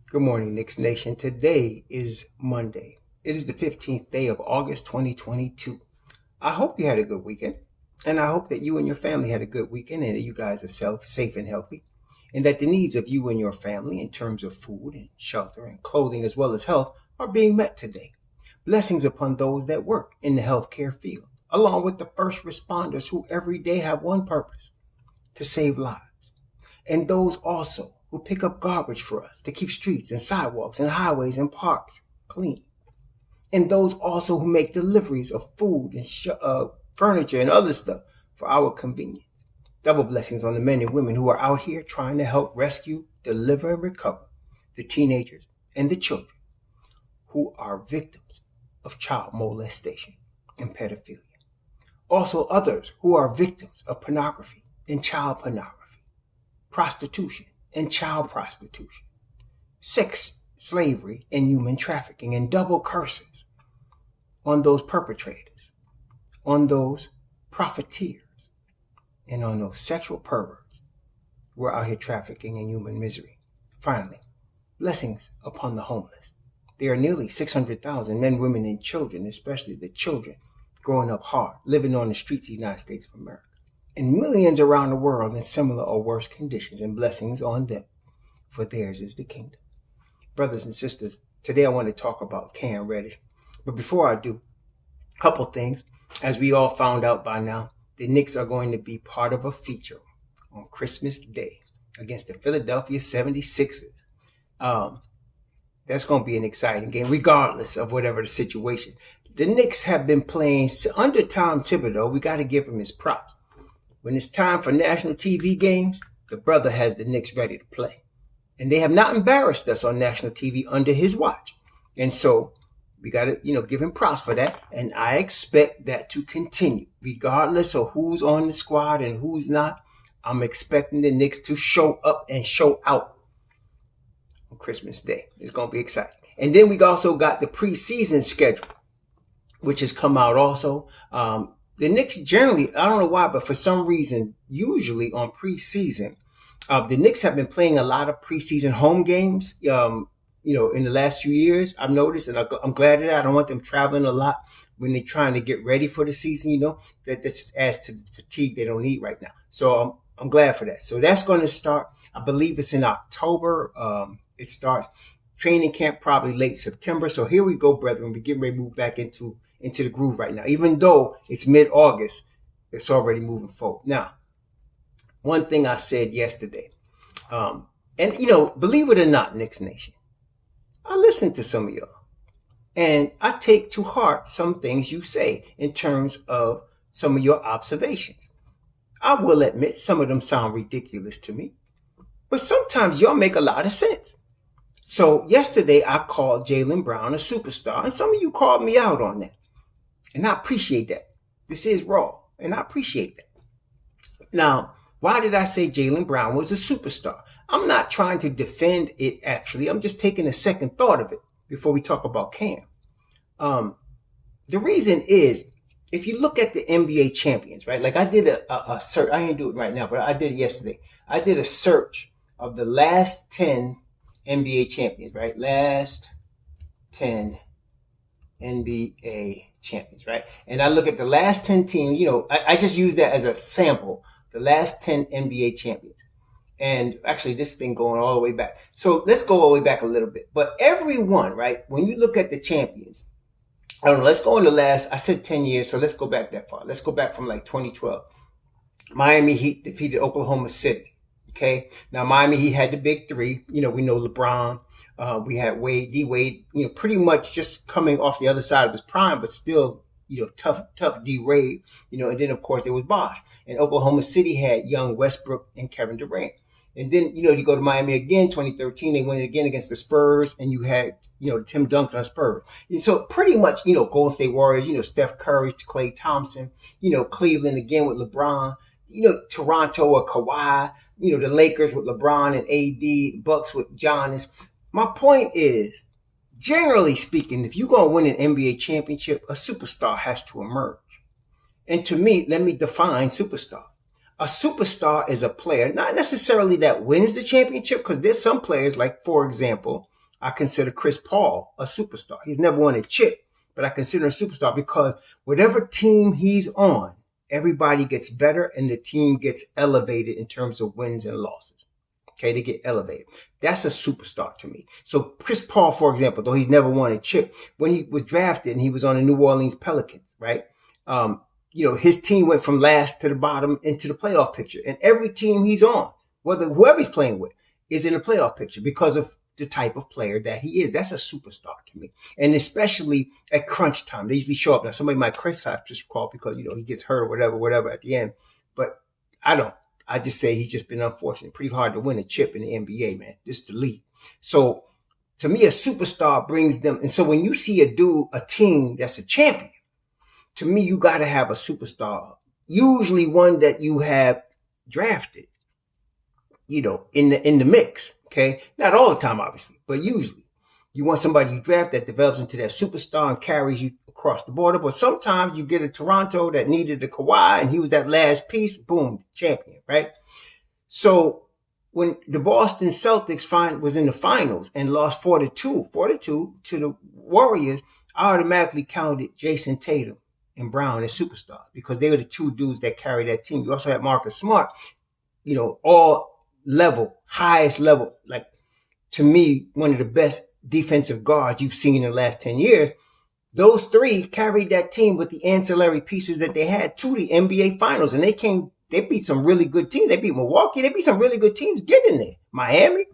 Good morning, Knicks Nation. Today is Monday. It is the 15th day of August 2022. I hope you had a good weekend, and I hope that you and your family had a good weekend and that you guys are safe and healthy, and that the needs of you and your family in terms of food and shelter and clothing as well as health are being met today. Blessings upon those that work in the healthcare field, along with the first responders who every day have one purpose: to save lives, and those also who pick up garbage for us to keep streets and sidewalks and highways and parks clean, and those also who make deliveries of food and furniture and other stuff for our convenience. Double blessings on the men and women who are out here trying to help rescue, deliver, and recover the teenagers and the children who are victims of child molestation and pedophilia. Also, others who are victims of pornography and child pornography, prostitution and child prostitution, sex slavery and human trafficking, and double curses on those perpetrators, on those profiteers, and on those sexual perverts who are out here trafficking in human misery. Finally, blessings upon the homeless. There are nearly 600,000 men, women, and children, especially the children, growing up hard, living on the streets of the United States of America, and millions around the world in similar or worse conditions, and blessings on them, for theirs is the kingdom. Brothers and sisters, today I want to talk about Reddish. But before I do, a couple things. As we all found out by now, the Knicks are going to be part of a feature on Christmas Day against the Philadelphia 76ers. That's going to be an exciting game, regardless of whatever the situation. The Knicks have been playing under Tom Thibodeau. We got to give him his props. When it's time for national TV games, the brother has the Knicks ready to play. And they have not embarrassed us on national TV under his watch. And so we got to, give him props for that. And I expect that to continue, regardless of who's on the squad and who's not. I'm expecting the Knicks to show up and show out on Christmas Day. It's going to be exciting. And then we also got the preseason schedule, which has come out also. The Knicks generally, I don't know why, but for some reason, usually on preseason, the Knicks have been playing a lot of preseason home games, in the last few years. I've noticed, and I'm glad of that. I don't want them traveling a lot when they're trying to get ready for the season, that just adds to the fatigue they don't need right now. So I'm glad for that. So that's going to start, I believe it's in October. It starts training camp probably late September. So here we go, brethren. We're getting ready to move back into the groove right now. Even though it's mid-August, it's already moving forward. Now, one thing I said yesterday, believe it or not, Knicks Nation, I listen to some of y'all, and I take to heart some things you say in terms of some of your observations. I will admit some of them sound ridiculous to me, but sometimes y'all make a lot of sense. So yesterday I called Jaylen Brown a superstar, and some of you called me out on that. And I appreciate that. This is raw, and I appreciate that. Now, why did I say Jaylen Brown was a superstar? I'm not trying to defend it, actually. I'm just taking a second thought of it before we talk about Cam. The reason is, if you look at the NBA champions, right? Like I did a search. I didn't do it right now, but I did it yesterday. I did a search of the last 10 NBA champions, right? Last 10 NBA champions, right? And I look at the last 10 teams, I just use that as a sample, the last 10 NBA champions. And actually this thing going all the way back. So let's go all the way back a little bit. But everyone, right? When you look at the champions, I don't know, let's go in the last, I said 10 years. So let's go back that far. Let's go back from like 2012. Miami Heat defeated Oklahoma City. Okay. Now Miami Heat had the big three. We know LeBron. We had Wade, D-Wade, pretty much just coming off the other side of his prime, but still, tough D-Wade, and then of course there was Bosh. And Oklahoma City had young Westbrook and Kevin Durant. And then, you go to Miami again, 2013, they went again against the Spurs, and you had, Tim Duncan on Spurs. And so pretty much, Golden State Warriors, Steph Curry, Klay Thompson, Cleveland again with LeBron, Toronto or Kawhi, the Lakers with LeBron and AD, Bucks with Giannis. My point is, generally speaking, if you're going to win an NBA championship, a superstar has to emerge. And to me, let me define superstar. A superstar is a player, not necessarily that wins the championship, because there's some players, like, for example, I consider Chris Paul a superstar. He's never won a chip, but I consider him a superstar because whatever team he's on, everybody gets better and the team gets elevated in terms of wins and losses. Okay, they get elevated. That's a superstar to me. So Chris Paul, for example, though he's never won a chip, when he was drafted and he was on the New Orleans Pelicans, right? His team went from last to the bottom into the playoff picture. And every team he's on, whoever he's playing with, is in the playoff picture because of the type of player that he is. That's a superstar to me. And especially at crunch time, they usually show up. Now, somebody might criticize Chris Paul because, he gets hurt or whatever at the end. But I don't. I just say he's just been unfortunate. Pretty hard to win a chip in the NBA, man. This is the league. So to me, a superstar brings them. And so when you see a team that's a champion, to me, you got to have a superstar. Usually one that you have drafted, in the mix. Okay. Not all the time, obviously, but usually you want somebody you draft that develops into that superstar and carries you across the border. But sometimes you get a Toronto that needed a Kawhi and he was that last piece. Boom, champion, right? So when the Boston Celtics was in the finals and lost 4-2 to the Warriors, I automatically counted Jason Tatum and Brown as superstars because they were the two dudes that carried that team. You also had Marcus Smart, highest level, like to me, one of the best defensive guards you've seen in the last 10 years. Those three carried that team with the ancillary pieces that they had to the NBA finals. And they beat some really good teams. They beat Milwaukee. They beat some really good teams. Get in there. Miami.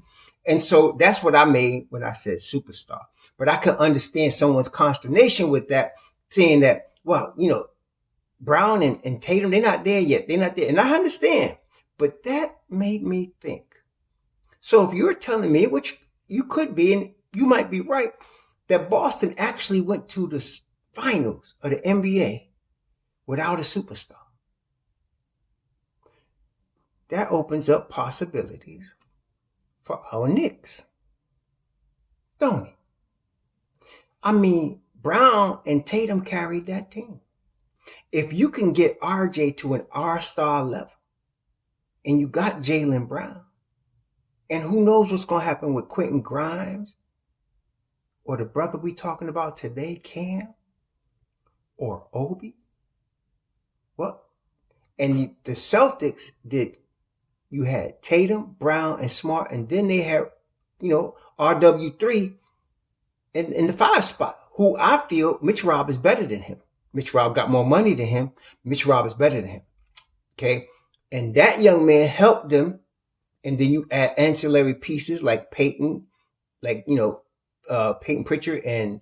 And so that's what I made when I said superstar. But I could understand someone's consternation with that, saying that, well, Brown and Tatum, they're not there yet. They're not there. And I understand. But that made me think. So if you're telling me, which you could be, and you might be right, that Boston actually went to the finals of the NBA without a superstar, that opens up possibilities for our Knicks, don't it? I mean, Brown and Tatum carried that team. If you can get RJ to an R-star level and you got Jaylen Brown, and who knows what's going to happen with Quentin Grimes or the brother we talking about today, Cam, or Obi. What? And the Celtics you had Tatum, Brown, and Smart, and then they had, RW3 in the 5 spot, who I feel Mitch Rob is better than him. Mitch Rob got more money than him. Mitch Rob is better than him. Okay? And that young man helped them. And then you add ancillary pieces like Peyton, Peyton Pritchard and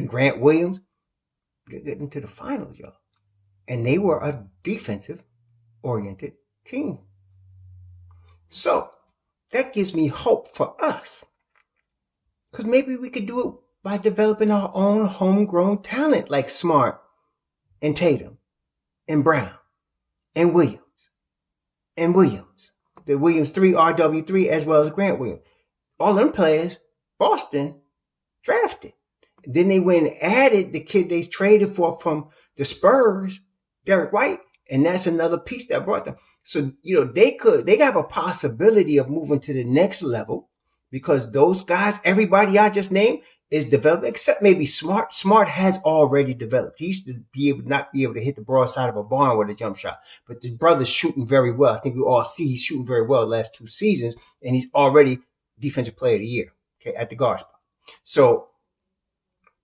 Grant Williams. Get into the finals, y'all. And they were a defensive-oriented team. So that gives me hope for us. Because maybe we could do it by developing our own homegrown talent like Smart and Tatum and Brown and Williams. The Williams 3, RW3, as well as Grant Williams. All them players, Boston drafted. Then they went and added the kid they traded for from the Spurs, Derek White, and that's another piece that brought them. So, they have a possibility of moving to the next level because those guys, everybody I just named, is developing, except maybe Smart. Smart has already developed. He used to not be able to hit the broadside of a barn with a jump shot. But the brother's shooting very well. I think we all see he's shooting very well the last 2 seasons, and he's already Defensive Player of the Year, okay, at the guard spot. So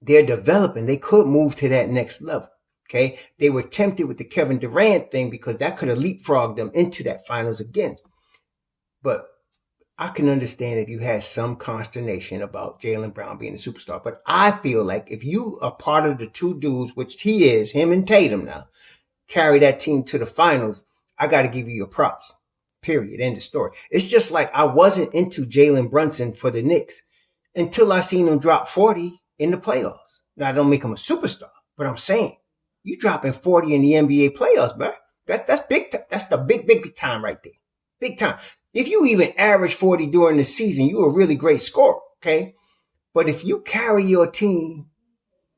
they're developing. They could move to that next level. Okay. They were tempted with the Kevin Durant thing because that could have leapfrogged them into that finals again. But I can understand if you had some consternation about Jaylen Brown being a superstar. But I feel like if you are part of the 2 dudes, which he is, him and Tatum now, carry that team to the finals, I got to give you your props. Period. End of story. It's just like I wasn't into Jalen Brunson for the Knicks until I seen him drop 40 in the playoffs. Now, I don't make him a superstar, but I'm saying you dropping 40 in the NBA playoffs, bro. That's big. That's the big time right there. Big time. If you even average 40 during the season, you're a really great scorer, okay? But if you carry your team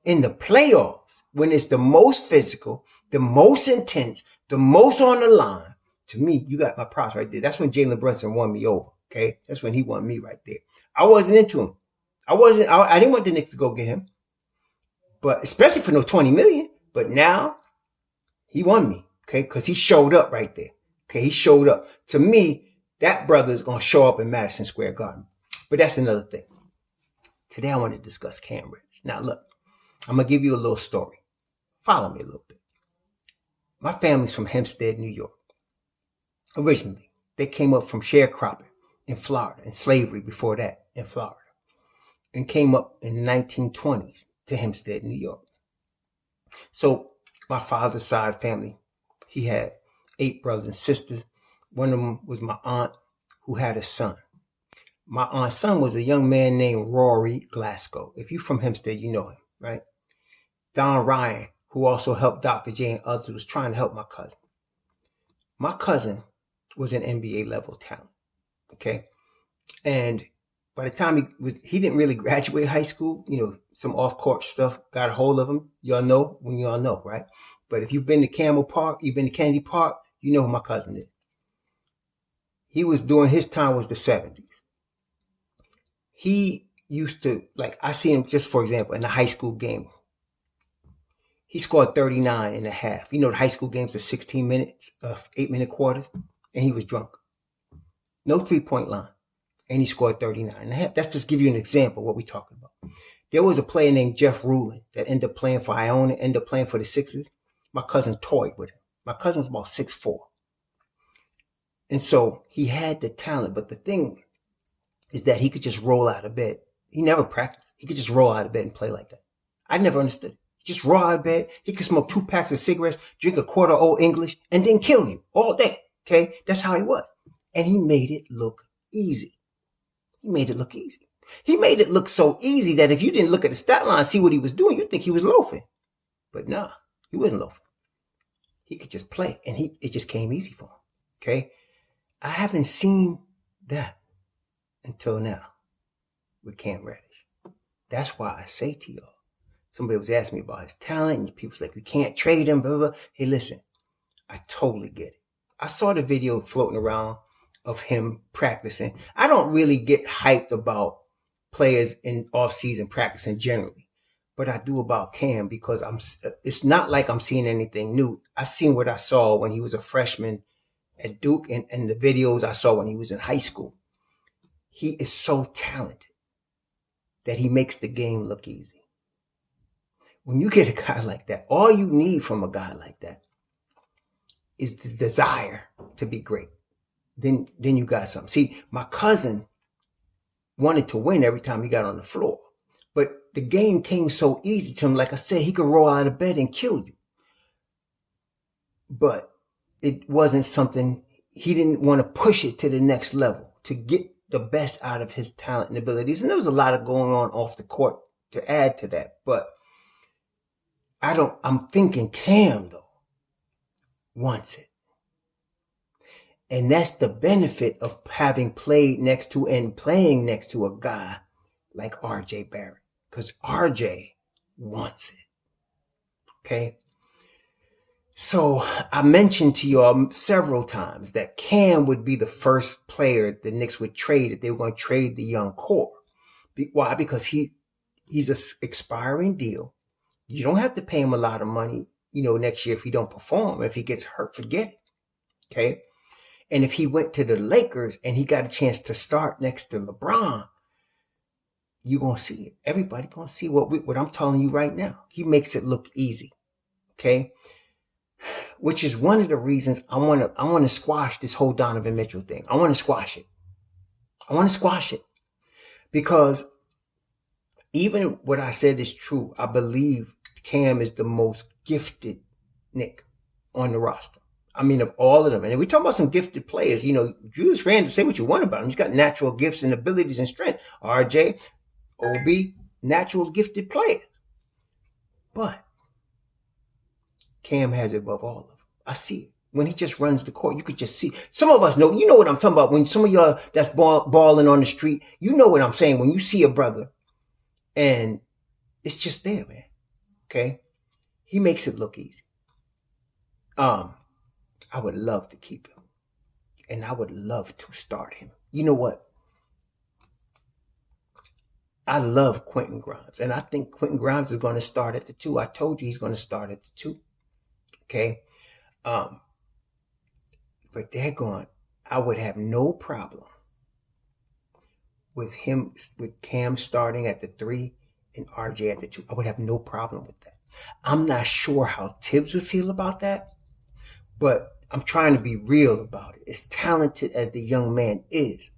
in the playoffs, when it's the most physical, the most intense, the most on the line, to me, you got my props right there. That's when Jalen Brunson won me over, okay? That's when he won me right there. I wasn't into him I didn't want the Knicks to go get him, but especially for no 20 million. But now he won me, okay, because he showed up right there. Okay, he showed up. To me, that brother is gonna show up in Madison Square Garden. But that's another thing. Today I want to discuss Cam Reddish. Now look, I'm gonna give you a little story. Follow me a little bit. My family's from Hempstead, New York. Originally, they came up from sharecropping in Florida and slavery before that in Florida, and came up in the 1920s to Hempstead, New York. So my father's side family, he had 8 brothers and sisters. One of them was my aunt who had a son. My aunt's son was a young man named Rory Glasgow. If you're from Hempstead, you know him, right? Don Ryan, who also helped Dr. J and others, was trying to help my cousin. My cousin was an NBA level talent, okay? And by the time he didn't really graduate high school, some off court stuff got a hold of him. Y'all know when y'all know, right? But if you've been to Campbell Park, you've been to Kennedy Park, you know who my cousin is. He was during his time was the 70s. He used to, like, I see him just for example in the high school game. He scored 39 and a half. The high school games are 16 minutes, 8-minute quarters, and he was drunk. No 3-point line. And he scored 39 and a half. That's just give you an example of what we're talking about. There was a player named Jeff Rulin that ended up playing for Iona, ended up playing for the Sixers. My cousin toyed with him. My cousin's about 6'4". And so he had the talent, but the thing is that he could just roll out of bed. He never practiced. He could just roll out of bed and play like that. I never understood it. Just roll out of bed. He could smoke 2 packs of cigarettes, drink a quarter Old English, and then kill you all day. Okay? That's how he was. And he made it look easy. He made it look easy. He made it look so easy that if you didn't look at the stat line and see what he was doing, you'd think he was loafing. But nah, he wasn't loafing. He could just play, and it just came easy for him. Okay? I haven't seen that until now with Cam Reddish. That's why I say to y'all, somebody was asking me about his talent, and people's like, we can't trade him, blah, blah, blah. Hey, listen, I totally get it. I saw the video floating around of him practicing. I don't really get hyped about players in off-season practicing generally, but I do about Cam because it's not like I'm seeing anything new. I seen what I saw when he was a freshman at Duke and the videos I saw when he was in high school. He is so talented that he makes the game look easy. When you get a guy like that, all you need from a guy like that is the desire to be great. Then you got something. See, my cousin wanted to win every time he got on the floor. But the game came so easy to him. Like I said, he could roll out of bed and kill you. But it wasn't something, he didn't want to push it to the next level to get the best out of his talent and abilities. And there was a lot of going on off the court to add to that. But I'm thinking Cam, though, wants it. And that's the benefit of having played next to and playing next to a guy like RJ Barrett. Because RJ wants it. Okay? So I mentioned to y'all several times that Cam would be the first player the Knicks would trade if they were going to trade the young core. Why? Because he's an expiring deal. You don't have to pay him a lot of money, next year if he don't perform. If he gets hurt, forget it. Okay? And if he went to the Lakers and he got a chance to start next to LeBron, you're going to see it. Everybody going to see what I'm telling you right now. He makes it look easy. Okay? Which is one of the reasons I want to squash this whole Donovan Mitchell thing. I want to squash it. Because even what I said is true. I believe Cam is the most gifted Knick on the roster. I mean, of all of them. And we're talking about some gifted players. Julius Randle, say what you want about him. He's got natural gifts and abilities and strength. RJ, OB, natural gifted player. But Cam has it above all of them. I see it. When he just runs the court, you could just see. Some of us know, you know what I'm talking about. When some of y'all that's balling on the street, you know what I'm saying. When you see a brother and it's just there, man. Okay? He makes it look easy. I would love to keep him. And I would love to start him. You know what? I love Quentin Grimes, and I think Quentin Grimes is going to start at the 2. I told you he's going to start at the 2. Okay. Um, but daggone, I would have no problem with Cam starting at the 3 and RJ at the 2. I would have no problem with that. I'm not sure how Tibbs would feel about that, but I'm trying to be real about it. As talented as the young man is,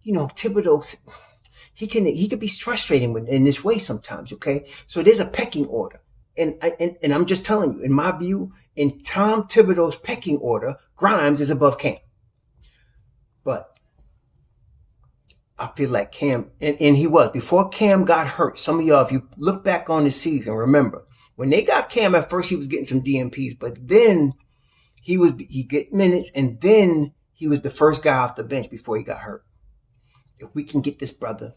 Thibodeau, he can be frustrating in this way sometimes. Okay, so there's a pecking order, and I'm just telling you, in my view, in Tom Thibodeau's pecking order, Grimes is above Cam. But I feel like Cam, and he was, before Cam got hurt. Some of y'all, if you look back on the season, remember when they got Cam at first, he was getting some DMPs, but then he get minutes, and then he was the first guy off the bench before he got hurt. If we can get this brother,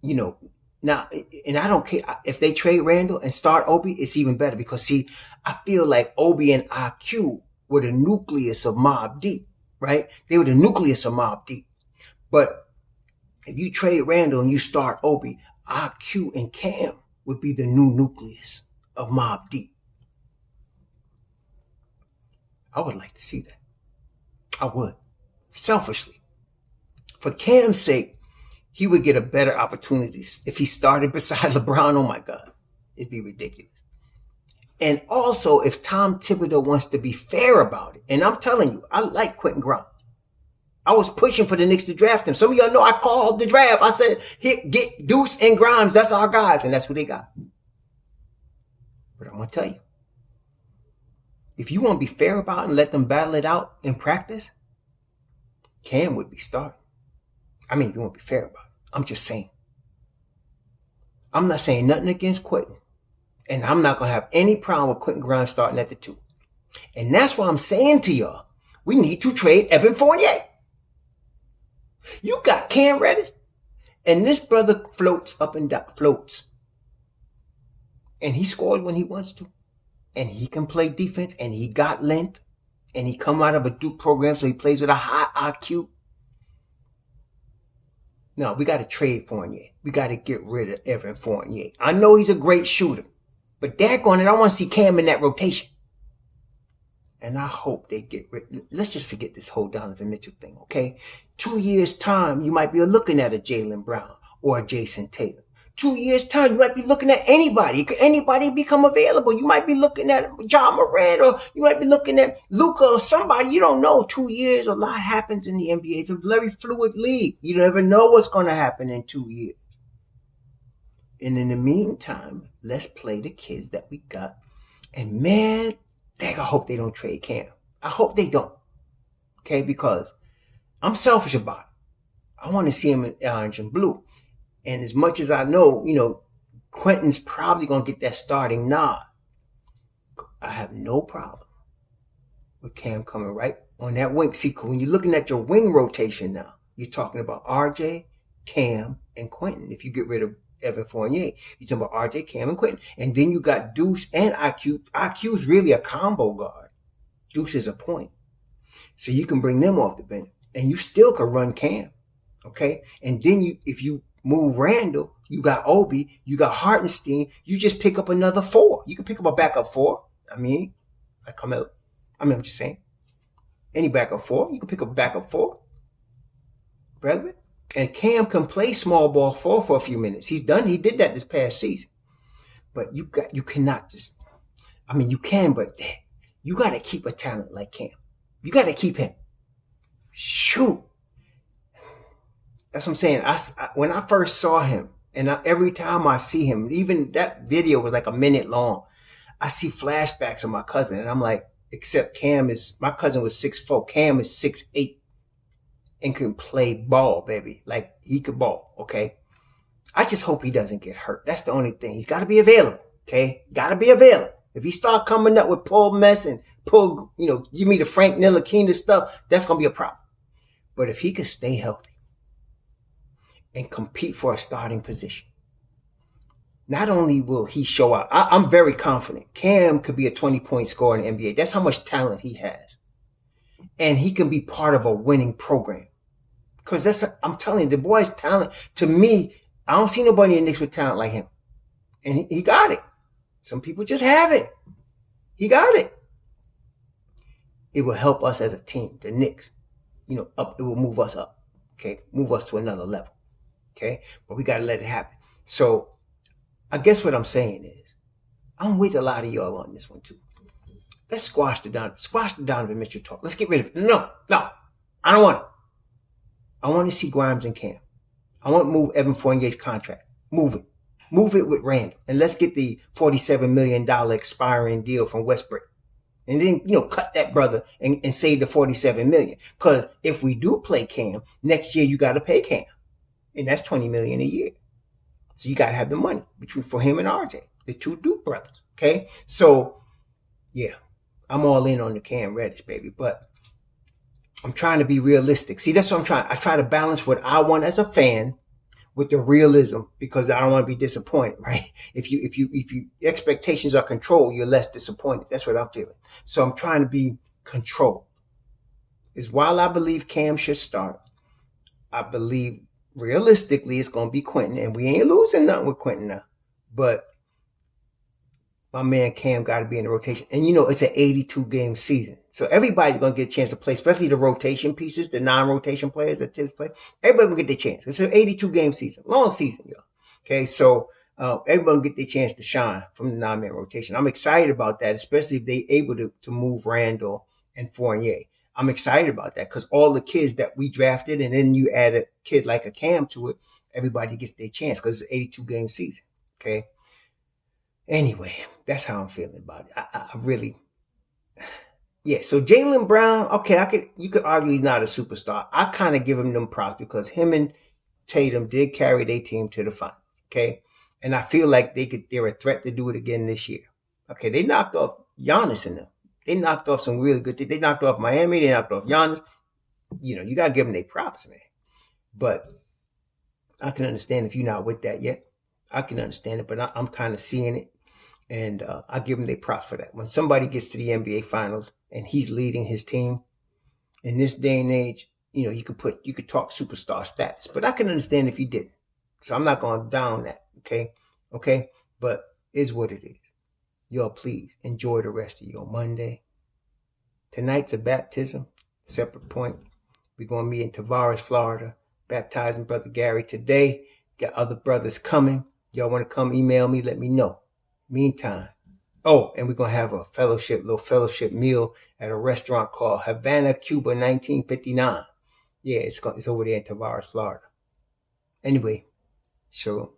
now, and I don't care if they trade Randall and start Obi, it's even better, because see, I feel like Obi and IQ were the nucleus of Mobb Deep, right? They were the nucleus of Mobb Deep. But if you trade Randall and you start Obi, IQ and Cam would be the new nucleus of Mobb Deep. I would like to see that. I would. Selfishly. For Cam's sake, he would get a better opportunity if he started beside LeBron. Oh my God. It'd be ridiculous. And also, if Tom Thibodeau wants to be fair about it, and I'm telling you, I like Quentin Grimes. I was pushing for the Knicks to draft him. Some of y'all know I called the draft. I said, get Deuce and Grimes. That's our guys. And that's who they got. But I'm going to tell you, if you want to be fair about it and let them battle it out in practice, Cam would be starting. I mean, if you want to be fair about it. I'm just saying. I'm not saying nothing against Quentin. And I'm not going to have any problem with Quentin Grimes starting at the 2. And that's why I'm saying to y'all, we need to trade Evan Fournier. You got Cam Reddish, and this brother floats up and down, floats. And he scores when he wants to. And he can play defense, and he got length, and he come out of a Duke program, so he plays with a high IQ. No, we got to trade Fournier. We got to get rid of Evan Fournier. I know he's a great shooter, but daggone it, I want to see Cam in that rotation. And I hope they get rid. Let's just forget this whole Donovan Mitchell thing, okay? 2 years' time, you might be looking at a Jaylen Brown or a Jason Tatum. 2 years' time, you might be looking at anybody. Could anybody become available? You might be looking at John Moran, or you might be looking at Luka or somebody. You don't know. 2 years, a lot happens in the NBA. It's a very fluid league. You never know what's going to happen in 2 years. And in the meantime, let's play the kids that we got. And man, I hope they don't trade Cam. I hope they don't. Okay, because I'm selfish about it. I want to see him in orange and blue. And as much as I know, Quentin's probably going to get that starting nod. I have no problem with Cam coming right on that wing. See, when you're looking at your wing rotation now, you're talking about RJ, Cam, and Quentin. If you get rid of Evan Fournier, you're talking about RJ, Cam, and Quentin. And then you got Deuce and IQ. IQ is really a combo guard. Deuce is a point. So you can bring them off the bench. And you still can run Cam. Okay? And then if you move Randall, you got Obi, you got Hartenstein, you just pick up another 4. You can pick up a backup 4. I'm just saying. Any backup 4, you can pick up a backup 4. Brethren. And Cam can play small ball 4 for a few minutes. He did that this past season. But you cannot just, you can, but you got to keep a talent like Cam. You got to keep him. Shoot. That's what I'm saying. When I first saw him, and every time I see him, even that video was like a minute long, I see flashbacks of my cousin, and I'm like, except my cousin was 6'4", Cam is 6'8", and can play ball, baby. Like, he could ball, okay? I just hope he doesn't get hurt. That's the only thing. He's got to be available, okay? Got to be available. If he start coming up with pull mess and give me the Frank Ntilikina stuff, that's going to be a problem. But if he could stay healthy and compete for a starting position, not only will he show out, I'm very confident Cam could be a 20-point scorer in the NBA. That's how much talent he has. And he can be part of a winning program. Because I'm telling you, the boy's talent, to me, I don't see nobody in the Knicks with talent like him. And he got it. Some people just have it. He got it. It will help us as a team, the Knicks. Up. It will move us up. Okay, move us to another level. Okay, but we gotta let it happen. So I guess what I'm saying is, I'm with a lot of y'all on this one too. Let's squash the Donovan Mitchell talk. Let's get rid of it. No, I don't want it. I want to see Grimes and Cam. I want to move Evan Fournier's contract. Move it. Move it with Randall. And let's get the $47 million expiring deal from Westbrook. And then, cut that brother and save the $47 million. Because if we do play Cam, next year you got to pay Cam. And that's $20 million a year. So you got to have the money for him and RJ, the two Duke brothers. Okay? So, yeah, I'm all in on the Cam Reddish, baby. But I'm trying to be realistic. See, that's what I'm trying. I try to balance what I want as a fan with the realism, because I don't want to be disappointed, right? If you expectations are controlled, you're less disappointed. That's what I'm feeling. So I'm trying to be controlled. Is while I believe Cam should start, I believe realistically it's going to be Quentin, and we ain't losing nothing with Quentin now. But my man Cam got to be in the rotation. And it's an 82 game season. So everybody's going to get a chance to play, especially the rotation pieces, the non-rotation players that Tibbs play. Everybody going to get their chance. It's an 82 game season. Long season, y'all. Okay, so everybody will get their chance to shine from the non-man rotation. I'm excited about that, especially if they're able to move Randall and Fournier. I'm excited about that because all the kids that we drafted, and then you add a kid like a Cam to it, everybody gets their chance because it's an 82 game season. Okay. Anyway, that's how I'm feeling about it. I really, yeah. So Jaylen Brown, okay, you could argue he's not a superstar. I kind of give him them props because him and Tatum did carry their team to the finals. Okay, and I feel like they're a threat to do it again this year. Okay, they knocked off Giannis in them. They knocked off some really good things. They knocked off Miami. They knocked off Giannis. You gotta give them their props, man. But I can understand if you're not with that yet. I can understand it, but I'm kind of seeing it. And I give him their props for that. When somebody gets to the NBA Finals and he's leading his team in this day and age, you could talk superstar status. But I can understand if he didn't. So I'm not going to down that. Okay. But it's what it is. Y'all, please enjoy the rest of your Monday. Tonight's a baptism. Separate point. We're going to meet in Tavares, Florida, baptizing Brother Gary today. Got other brothers coming. Y'all want to come email me? Let me know. Meantime, and we're going to have a little fellowship meal at a restaurant called Havana, Cuba, 1959. Yeah, it's over there in Tavares, Florida. Anyway, shalom.